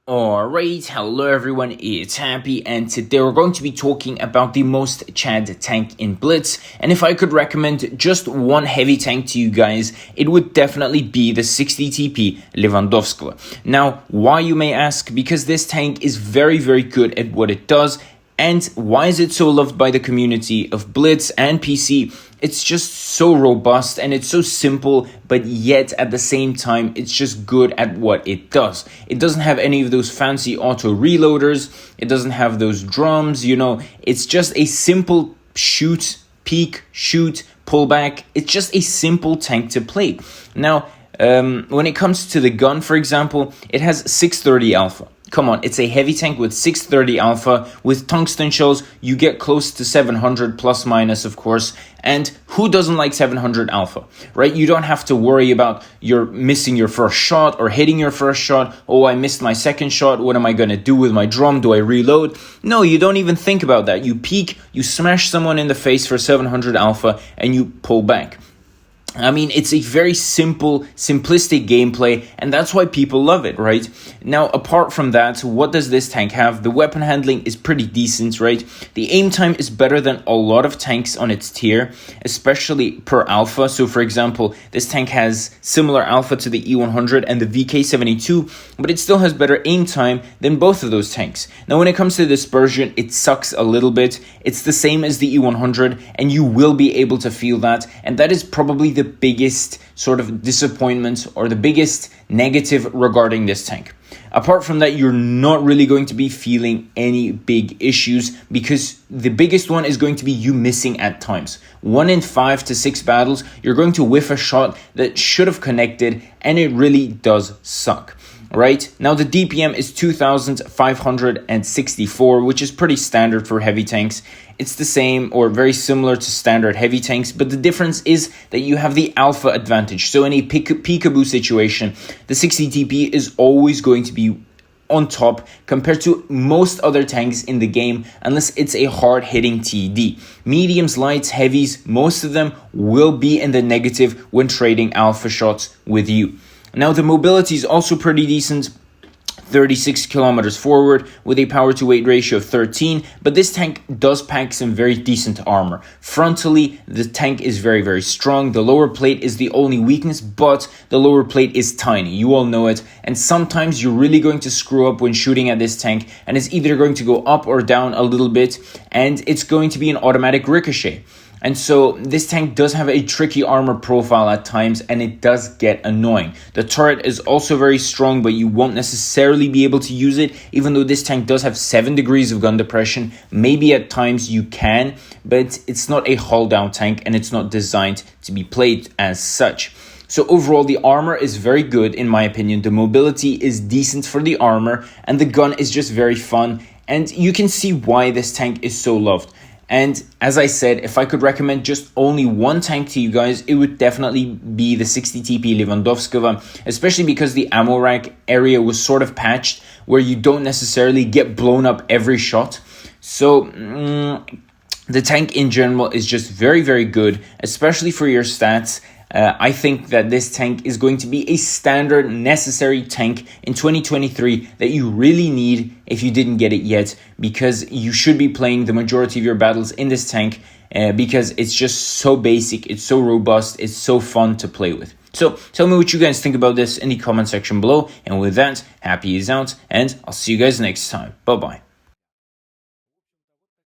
Alright, hello everyone, it's Happy, and today we're going to be talking about the most Chad tank in Blitz. And if I could recommend just one heavy tank to you guys, it would definitely be the 60 TP Lewandowski. Now, why, you may ask? Because this tank is very good at what it does. And why is it so loved by the community of Blitz and PC? It's just so robust and it's so simple, but yet at the same time, it's just good at what it does. It doesn't have any of those fancy auto reloaders. It doesn't have those drums, it's just a simple shoot, peek, shoot, pull back. It's just a simple tank to play. Now, when it comes to the gun, for example, it has 630 alpha. Come on, it's a heavy tank with 630 alpha. With tungsten shells, you get close to 700 plus minus, of course. And who doesn't like 700 alpha, right? You don't have to worry about you're missing your first shot or hitting your first shot. Oh, I missed my second shot. What am I going to do with my drum? Do I reload? No, you don't even think about that. You peek, you smash someone in the face for 700 alpha, and you pull back. I mean, it's a very simplistic gameplay, and that's why people love it, right? Now, apart from that, what does this tank have? The weapon handling is pretty decent, right? The aim time is better than a lot of tanks on its tier, especially per alpha. So, for example, this tank has similar alpha to the E100 and the VK72, but it still has better aim time than both of those tanks. Now, when it comes to dispersion, it sucks a little bit. It's the same as the E100, and you will be able to feel that, and that is probably the biggest sort of disappointment or the biggest negative regarding this tank. Apart from that, you're not really going to be feeling any big issues, because the biggest one is going to be you missing at times. 1 in 5 to 6 battles, you're going to whiff a shot that should have connected, and it really does suck. Right, now the DPM is 2564, which is pretty standard for heavy tanks. It's the same or very similar to standard heavy tanks, but the difference is that you have the alpha advantage. So in a peekaboo situation, the 60 TP is always going to be on top compared to most other tanks in the game, unless it's a hard-hitting TD. Mediums, lights, heavies, most of them will be in the negative when trading alpha shots with you. Now, the mobility is also pretty decent, 36 kilometers forward with a power to weight ratio of 13, but this tank does pack some very decent armor. Frontally, the tank is very strong. The lower plate is the only weakness, but the lower plate is tiny. You all know it, and sometimes you're really going to screw up when shooting at this tank, and it's either going to go up or down a little bit, and it's going to be an automatic ricochet. And so this tank does have a tricky armor profile at times, and it does get annoying. The turret is also very strong, but you won't necessarily be able to use it, even though this tank does have 7 degrees of gun depression. Maybe at times you can, but it's not a hull down tank, and it's not designed to be played as such. So overall, the armor is very good, in my opinion. The mobility is decent for the armor, and the gun is just very fun. And you can see why this tank is so loved. And as I said, if I could recommend just only one tank to you guys, it would definitely be the 60 TP Lewandowski, especially because the ammo rack area was sort of patched where you don't necessarily get blown up every shot. So the tank in general is just very good, especially for your stats. I think that this tank is going to be a standard necessary tank in 2023 that you really need if you didn't get it yet, because you should be playing the majority of your battles in this tank because it's just so basic, it's so robust, it's so fun to play with. So tell me what you guys think about this in the comment section below. And with that, Happy is out, and I'll see you guys next time. Bye-bye.